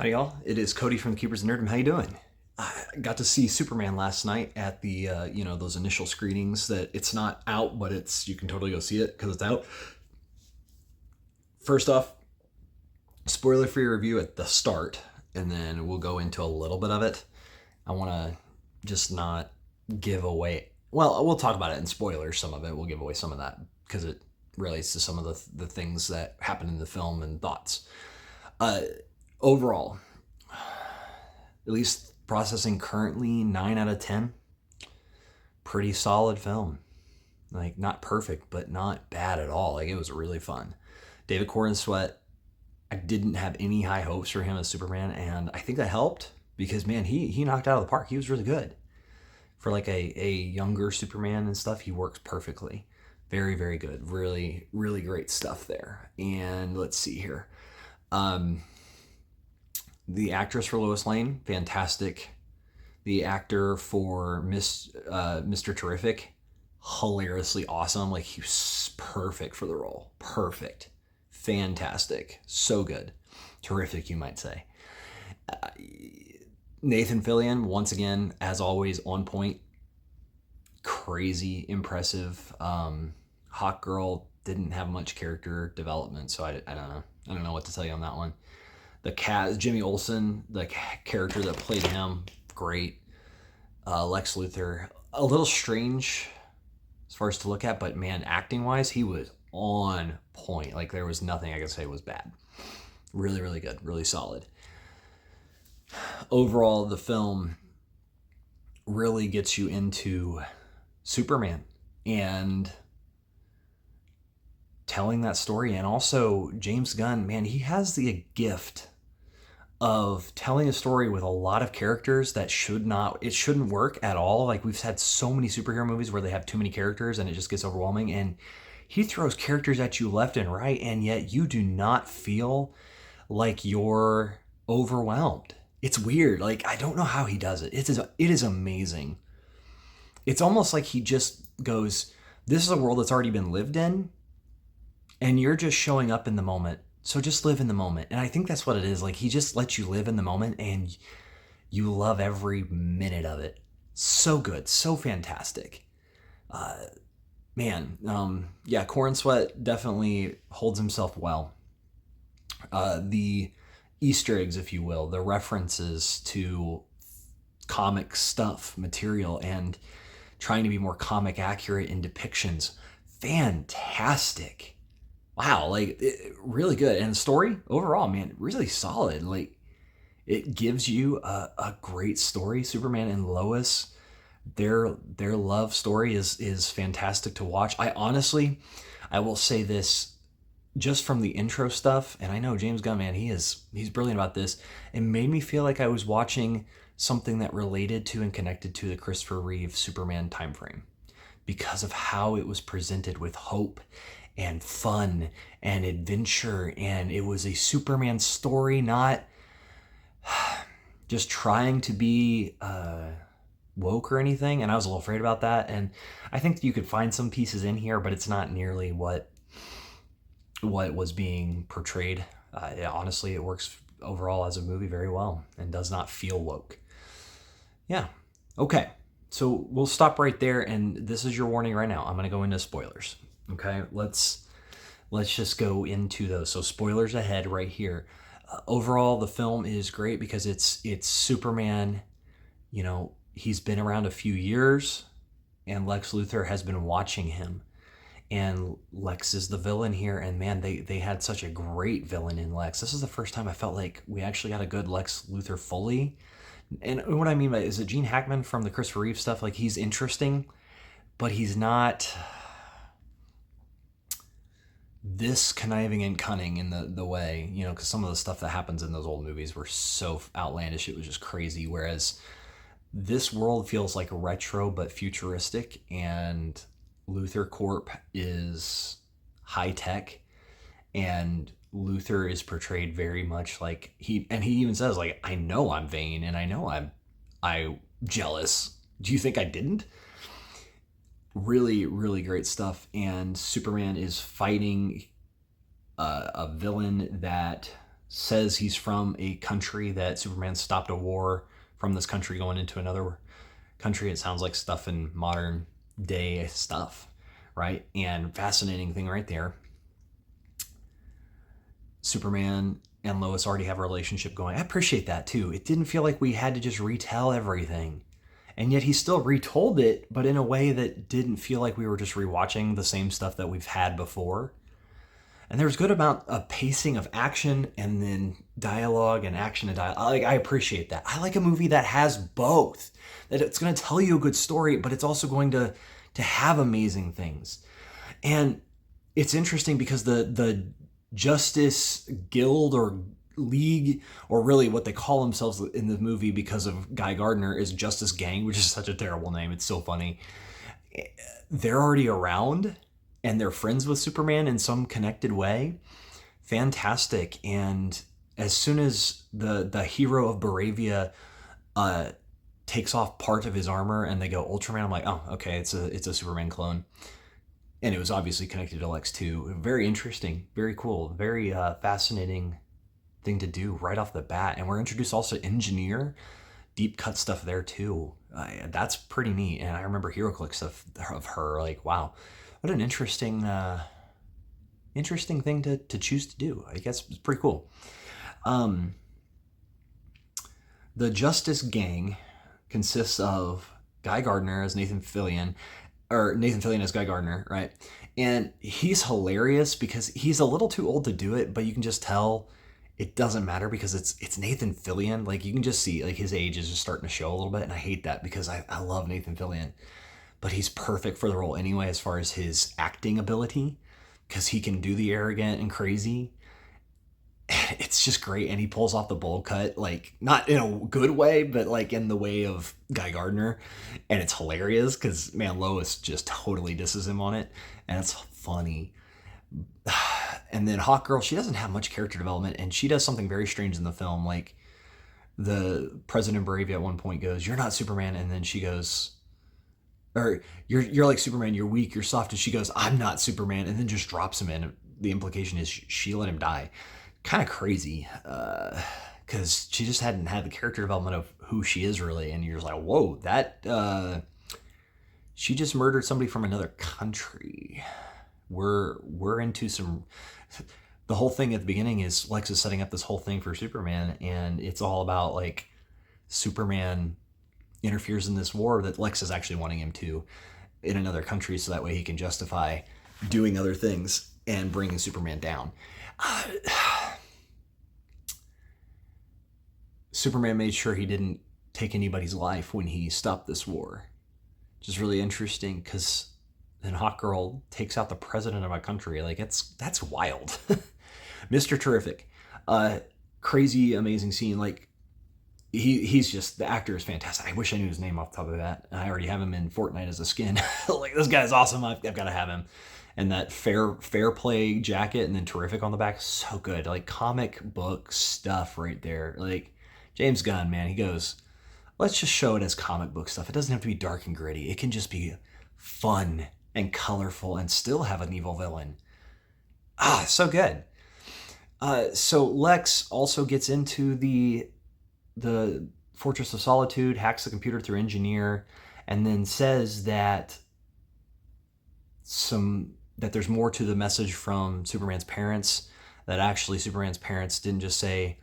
Howdy y'all, it is Cody from the Keepers of Nerdom. How you doing? I got to see Superman last night at the those initial screenings that it's not out, but you can totally go see it because it's out. First off, spoiler free review at the start, and then we'll go into a little bit of it. I want to just not give away. Well, we'll talk about it in spoilers. Some of it we'll give away some of that because it relates to some of the things that happen in the film and thoughts. Overall, at least processing currently 9 out of 10. Pretty solid film. Like, not perfect, but not bad at all. Like, it was really fun. David Corenswet, I didn't have any high hopes for him as Superman, and I think that helped because, man, he knocked it out of the park. He was really good. For like a younger Superman and stuff, he works perfectly. Very, very good. Really, really great stuff there. And let's see here. The actress for Lois Lane, fantastic. The actor for Mr. Terrific, hilariously awesome. Like, he was perfect for the role. Perfect. Fantastic. So good. Terrific, you might say. Nathan Fillion, once again, as always, on point. Crazy, impressive. Hawk Girl didn't have much character development, so I don't know. I don't know what to tell you on that one. The cat, Jimmy Olsen, the character that played him, great. Lex Luthor, a little strange as far as to look at, but man, acting wise, he was on point. Like, there was nothing I could say was bad. Really, really good, really solid. Overall, the film really gets you into Superman and telling that story. And also, James Gunn, man, he has the gift of telling a story with a lot of characters that shouldn't work at all. Like, we've had so many superhero movies where they have too many characters and it just gets overwhelming, and he throws characters at you left and right, and yet you do not feel like you're overwhelmed. It's weird. Like, I don't know how he does it. It is amazing. It's almost like he just goes, this is a world that's already been lived in, and you're just showing up in the moment. So just live in the moment. And I think that's what it is. Like, he just lets you live in the moment and you love every minute of it. So good. So fantastic. Corenswet definitely holds himself well. The Easter eggs, if you will, the references to comic stuff, material, and trying to be more comic accurate in depictions. Fantastic. Wow, like, really good. And the story overall, man, really solid. Like, it gives you a great story. Superman and Lois, their love story is fantastic to watch. I will say this, just from the intro stuff, and I know James Gunn, man, he's brilliant about this. It made me feel like I was watching something that related to and connected to the Christopher Reeve Superman timeframe because of how it was presented with hope and fun and adventure, and it was a Superman story, not just trying to be woke or anything. And I was a little afraid about that, and I think you could find some pieces in here, but it's not nearly what was being portrayed. Honestly, it works overall as a movie very well and does not feel woke. Yeah. Okay, so we'll stop right there, and this is your warning right now. I'm going to go into spoilers. Okay, let's just go into those. So, spoilers ahead right here. Overall, the film is great because it's Superman. You know, he's been around a few years, and Lex Luthor has been watching him. And Lex is the villain here, and man, they had such a great villain in Lex. This is the first time I felt like we actually got a good Lex Luthor fully. And what I mean by it is that Gene Hackman from the Christopher Reeve stuff, like, he's interesting, but he's not this conniving and cunning in the way, you know, because some of the stuff that happens in those old movies were so outlandish, it was just crazy. Whereas this world feels like retro but futuristic, and Luthor Corp is high tech, and Luthor is portrayed very much like he even says, like, I know I'm vain and I know I'm jealous. Do you think I didn't? Really, really great stuff. And Superman is fighting a villain that says he's from a country that Superman stopped a war from this country going into another country. It sounds like stuff in modern day stuff, right? And fascinating thing right there. Superman and Lois already have a relationship going. I appreciate that too. It didn't feel like we had to just retell everything. And yet he still retold it, but in a way that didn't feel like we were just rewatching the same stuff that we've had before. And there's good amount of pacing of action and then dialogue and action and dialogue. I appreciate that. I like a movie that has both. That it's going to tell you a good story, but it's also going to have amazing things. And it's interesting because the Justice Guild or League, or really what they call themselves in the movie because of Guy Gardner, is Justice Gang, which is such a terrible name. It's so funny. They're already around and they're friends with Superman in some connected way. Fantastic. And as soon as the hero of Baravia takes off part of his armor and they go Ultraman, I'm like, oh, okay, it's a Superman clone. And it was obviously connected to Lex too. Very interesting, very cool, very fascinating thing to do right off the bat. And we're introduced also to Engineer, deep cut stuff there too. That's pretty neat. And I remember HeroClix stuff of her. Like, wow, what an interesting thing to choose to do. I guess it's pretty cool. The Justice Gang consists of Guy Gardner as Nathan Fillion, or Nathan Fillion as Guy Gardner, right? And he's hilarious because he's a little too old to do it, but you can just tell it doesn't matter because it's Nathan Fillion. Like, you can just see like his age is just starting to show a little bit, and I hate that because I love Nathan Fillion, but he's perfect for the role anyway as far as his acting ability, because he can do the arrogant and crazy. It's just great, and he pulls off the bowl cut, like not in a good way, but like in the way of Guy Gardner, and it's hilarious because, man, Lois just totally disses him on it, and it's funny. And then Hawkgirl, she doesn't have much character development, and she does something very strange in the film. Like, the President Baravia at one point goes, "You're not Superman," and then she goes, or you're like Superman, you're weak, you're soft, and she goes, "I'm not Superman," and then just drops him in. The implication is she let him die. Kind of crazy, because she just hadn't had the character development of who she is really, and you're just like, whoa, that she just murdered somebody from another country. We're into some. The whole thing at the beginning is Lex is setting up this whole thing for Superman, and it's all about like Superman interferes in this war that Lex is actually wanting him to in another country, so that way he can justify doing other things and bringing Superman down. Superman made sure he didn't take anybody's life when he stopped this war, which is really interesting because then Hawkgirl takes out the president of a country. Like, that's wild. Mr. Terrific, crazy, amazing scene. Like, he's just, the actor is fantastic. I wish I knew his name off the top of that. I already have him in Fortnite as a skin. Like, this guy's awesome. I've got to have him. And that fair play jacket and then Terrific on the back, so good. Like, comic book stuff right there. Like, James Gunn, man, he goes, let's just show it as comic book stuff. It doesn't have to be dark and gritty. It can just be fun and colorful and still have an evil villain. So good. So Lex also gets into the Fortress of Solitude, hacks the computer through Engineer, and then says that there's more to the message from Superman's parents, that actually Superman's parents didn't just say,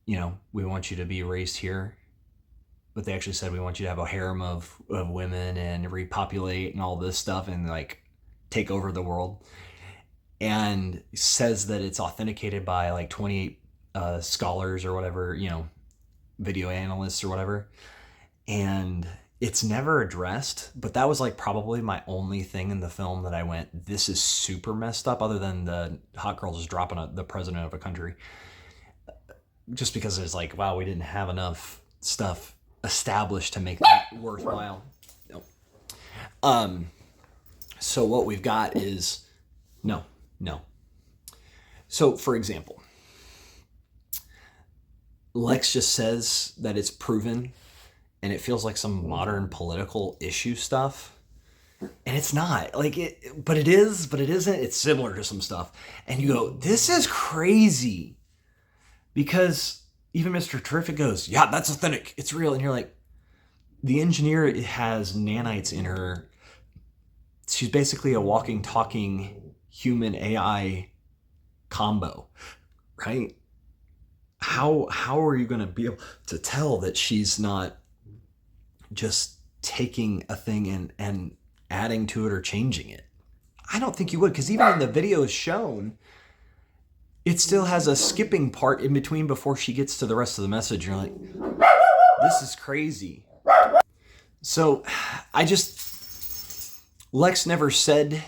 you know, we want you to be raised here, but they actually said, we want you to have a harem of women and repopulate and all this stuff and like take over the world. And says that it's authenticated by like 28 scholars or whatever, you know, video analysts or whatever. And it's never addressed, but that was like probably my only thing in the film that I went, this is super messed up, other than the Hawkgirl just dropping the president of a country. Just because it's like, wow, we didn't have enough stuff established to make that worthwhile. Nope. So what we've got is no. So for example, Lex just says that it's proven, and it feels like some modern political issue stuff. And it's not. Like, but it is, but it isn't. It's similar to some stuff. And you go, this is crazy. Because even Mr. Terrific goes, yeah, that's authentic. It's real. And you're like, the engineer has nanites in her. She's basically a walking, talking human AI combo, right? How are you going to be able to tell that she's not just taking a thing and adding to it or changing it? I don't think you would, because even in the videos shown, it still has a skipping part in between before she gets to the rest of the message. You're like, this is crazy. So Lex never said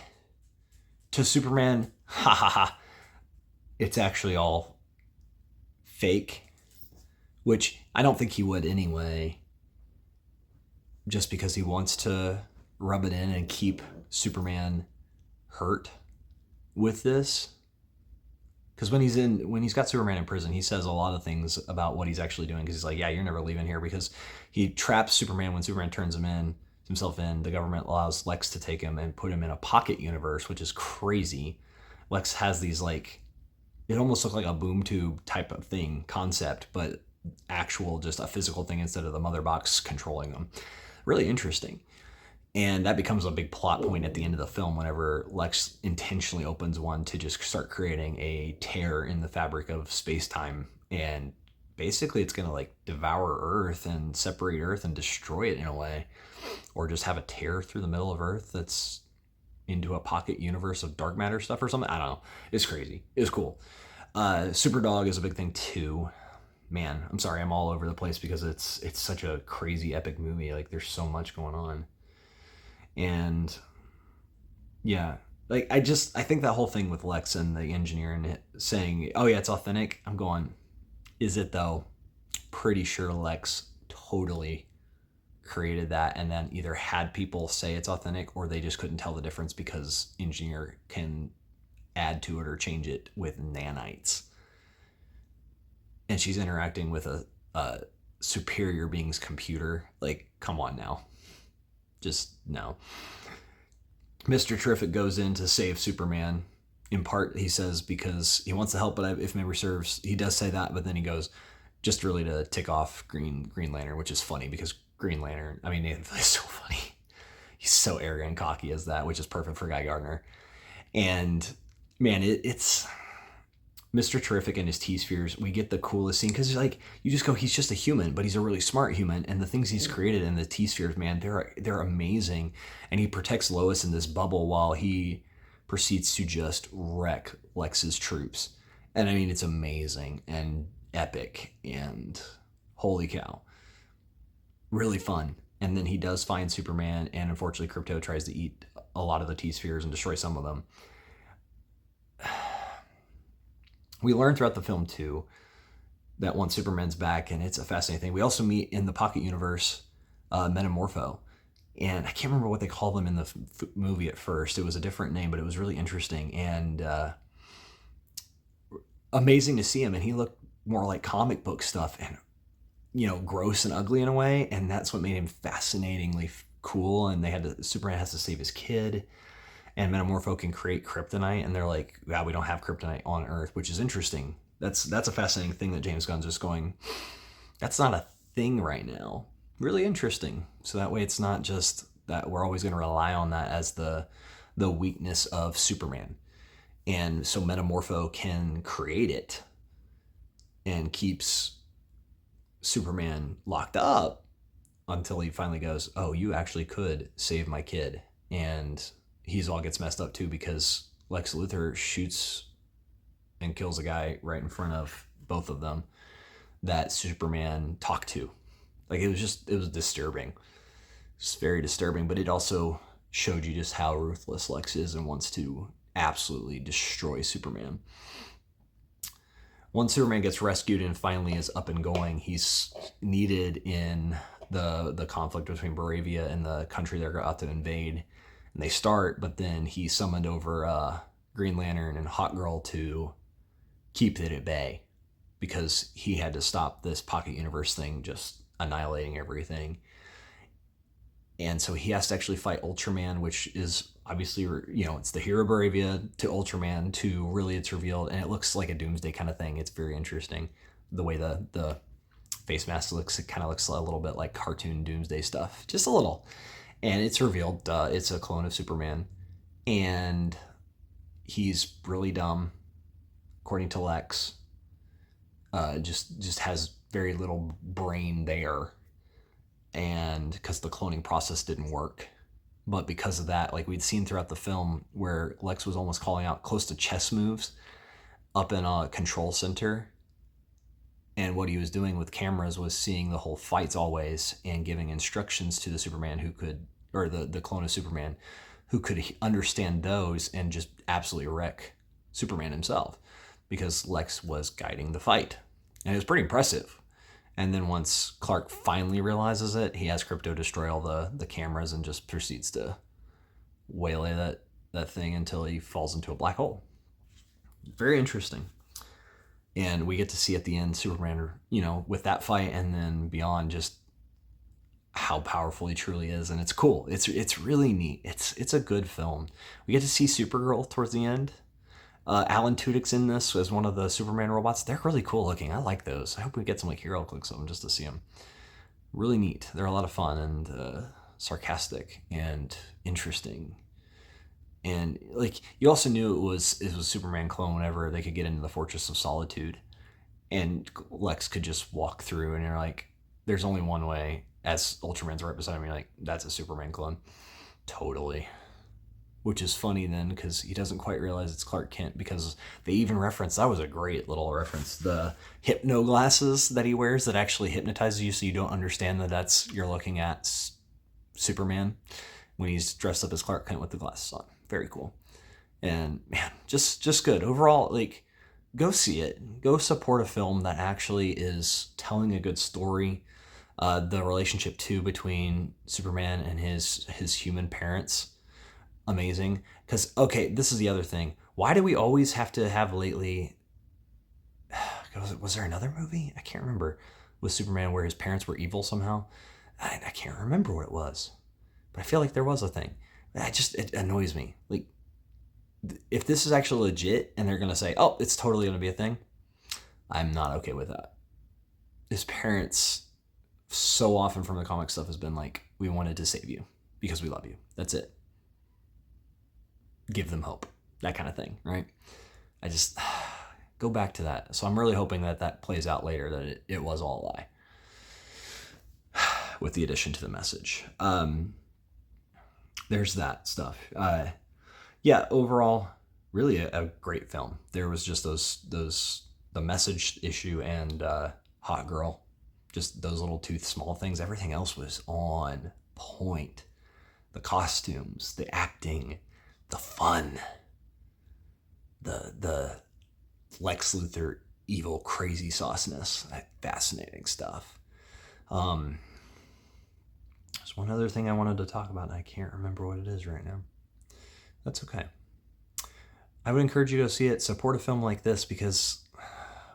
to Superman, ha ha ha, it's actually all fake, which I don't think he would anyway, just because he wants to rub it in and keep Superman hurt with this. Because when he's got Superman in prison, he says a lot of things about what he's actually doing, because he's like, yeah, you're never leaving here, because he traps Superman. When Superman turns himself in, the government allows Lex to take him and put him in a pocket universe, which is crazy. Lex has these, like, it almost looks like a boom tube type of thing, concept, but actual, just a physical thing instead of the mother box controlling them. Really interesting. And that becomes a big plot point at the end of the film whenever Lex intentionally opens one to just start creating a tear in the fabric of space-time. And basically it's going to, like, devour Earth and separate Earth and destroy it in a way. Or just have a tear through the middle of Earth that's into a pocket universe of dark matter stuff or something. I don't know. It's crazy. It's cool. Superdog is a big thing too. Man, I'm sorry, I'm all over the place because it's such a crazy epic movie. Like, there's so much going on. And yeah, like, I think that whole thing with Lex and the engineer and saying, oh yeah, it's authentic, I'm going, is it though? Pretty sure Lex totally created that and then either had people say it's authentic, or they just couldn't tell the difference because engineer can add to it or change it with nanites. And she's interacting with a superior being's computer. Like, come on now. Just no. Mr. Terrific goes in to save Superman. In part, he says, because he wants to help, but if memory serves, he does say that, but then he goes just really to tick off Green Lantern, which is funny because Green Lantern, I mean, Nathan Fillion's so funny. He's so arrogant and cocky as that, which is perfect for Guy Gardner. And man, it's Mr. Terrific and his T-spheres. We get the coolest scene because, like, you just go, he's just a human, but he's a really smart human, and the things he's created in the T-spheres, man, they're amazing. And he protects Lois in this bubble while he proceeds to just wreck Lex's troops. And I mean, it's amazing and epic and holy cow, really fun. And then he does find Superman, and unfortunately Krypto tries to eat a lot of the T-spheres and destroy some of them. We learn throughout the film too that once Superman's back, and it's a fascinating thing, we also meet in the Pocket Universe Metamorpho. And I can't remember what they called them in the movie at first. It was a different name, but it was really interesting and amazing to see him. And he looked more like comic book stuff and, you know, gross and ugly in a way. And that's what made him fascinatingly cool. And Superman has to save his kid. And Metamorpho can create kryptonite, and they're like, yeah, we don't have kryptonite on Earth, which is interesting. That's a fascinating thing that James Gunn's just going, that's not a thing right now. Really interesting. So that way it's not just that we're always going to rely on that as the weakness of Superman. And so Metamorpho can create it and keeps Superman locked up until he finally goes, oh, you actually could save my kid. And he's all gets messed up too because Lex Luthor shoots and kills a guy right in front of both of them that Superman talked to. Like, it was disturbing. It's very disturbing, but it also showed you just how ruthless Lex is and wants to absolutely destroy Superman. Once Superman gets rescued and finally is up and going, he's needed in the conflict between Baravia and the country they're about to invade. And they start, but then he summoned over Green Lantern and Hawkgirl to keep it at bay because he had to stop this Pocket Universe thing just annihilating everything. And so he has to actually fight Ultraman, which is obviously, you know, it's the hero Baravia to Ultraman to really it's revealed, and it looks like a Doomsday kind of thing. It's very interesting. the way the face mask looks, it kind of looks a little bit like cartoon Doomsday stuff, just a little. And it's revealed it's a clone of Superman, and he's really dumb, according to Lex. Just has very little brain there, and because the cloning process didn't work. But because of that, like we'd seen throughout the film, where Lex was almost calling out close to chess moves up in a control center, and what he was doing with cameras was seeing the whole fights always and giving instructions to the Superman who could, or the clone of Superman, who could understand those and just absolutely wreck Superman himself, because Lex was guiding the fight. And it was pretty impressive. And then once Clark finally realizes it, he has Krypto destroy all the cameras and just proceeds to waylay that thing until he falls into a black hole. Very interesting. And we get to see at the end Superman, with that fight and then beyond, just how powerful he truly is. And it's cool. It's really neat. It's a good film. We get to see Supergirl towards the end. Alan Tudyk's in this as one of the Superman robots. They're really cool looking. I like those. I hope we get some hero clicks of them just to see them. Really neat. They're a lot of fun and sarcastic and interesting. And you also knew it was Superman clone whenever they could get into the Fortress of Solitude, and Lex could just walk through, and you're like, there's only one way. As Ultraman's right beside him, you're like, that's a Superman clone. Totally. Which is funny then, because he doesn't quite realize it's Clark Kent, because they even reference, that was a great little reference, the hypno glasses that he wears that actually hypnotizes you so you don't understand that you're looking at Superman when he's dressed up as Clark Kent with the glasses on. Very cool. And man, just good. Overall, go see it. Go support a film that actually is telling a good story. The relationship too between Superman and his human parents, amazing. Because this is the other thing. Why do we always have to have lately? Was there another movie? I can't remember, with Superman where his parents were evil somehow. I can't remember what it was, but I feel like there was a thing. It annoys me. If this is actually legit and they're gonna say, oh, it's totally gonna be a thing, I'm not okay with that. His parents, so often from the comic stuff, has been like, we wanted to save you because we love you. That's it. Give them hope. That kind of thing, right? I just go back to that. So I'm really hoping that plays out later, that it was all a lie, with the addition to the message. There's that stuff. Overall, really a great film. There was just the message issue and Hot Girl, just those little two small things. Everything else was on point. The costumes, the acting, the fun, the Lex Luthor evil crazy sauceness, fascinating stuff. There's one other thing I wanted to talk about, and I can't remember what it is right now. That's okay. I would encourage you to see it. Support a film like this, because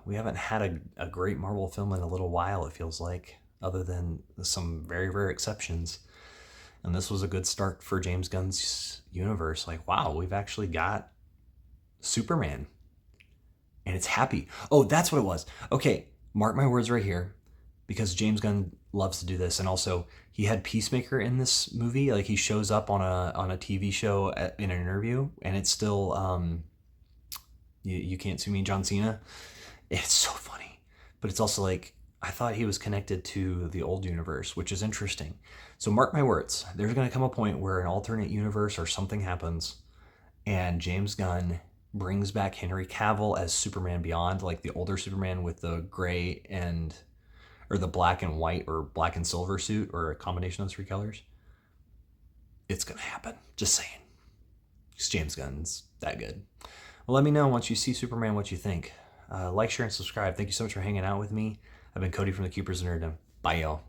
we haven't had a great Marvel film in a little while, it feels like, other than some very rare exceptions. And this was a good start for James Gunn's universe. Wow, we've actually got Superman. And it's happy. Oh, that's what it was. Okay, mark my words right here, because James Gunn loves to do this. And also, he had Peacemaker in this movie. He shows up on a TV show in an interview, and it's still you Can't Sue Me, John Cena. It's so funny. But it's also I thought he was connected to the old universe, which is interesting. So mark my words, there's going to come a point where an alternate universe or something happens, and James Gunn brings back Henry Cavill as Superman Beyond, the older Superman with the gray or the black and white or black and silver suit, or a combination of those three colors. It's going to happen. Just saying. Because James Gunn's that good. Well, let me know once you see Superman what you think. Like, share, and subscribe. Thank you so much for hanging out with me. I've been Cody from the Keepers of Nerddom. Bye, y'all.